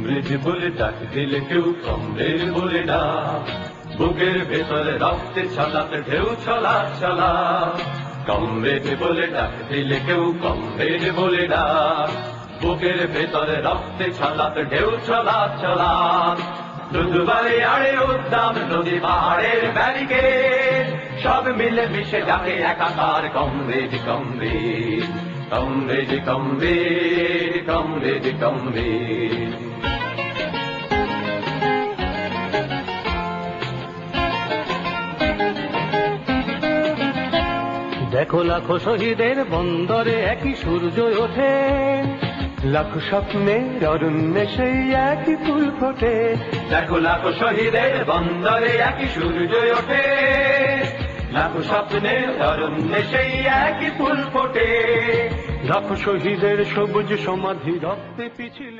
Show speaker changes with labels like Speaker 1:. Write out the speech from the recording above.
Speaker 1: Comrade বলে ডাক দিলে কেউ কমরেড বলে না, বুকের ভেতরে রক্তে ছলাতে ঢেউ ছলা ছলা। কমরেড বলে ডাক দিলে কেউ কমরেড বলে না, বুকের ভেতরে রক্তে ছলাতে ঢেউ ছলা ছলা। দুধবাড়ি আড়ে উদ্যান নদী পাহাড়ের ব্যারিকেড, সব মিলে মিশে যাকে একাকার comrade comrade comrade comrade comrade comrade.
Speaker 2: দেখো লাখো শহীদের বন্দরে একই সূর্য ওঠে,
Speaker 3: লাখো স্বপ্নের অরণ্যে সেই একই ফুল ফোটে।
Speaker 1: দেখো লাখো শহীদের বন্দরে একই সূর্য ওঠে, লাখো স্বপ্নের অরণ্যে সেই একই ফুল ফোটে।
Speaker 3: লাখো শহীদের সবুজ সমাধি রক্তে পিছিল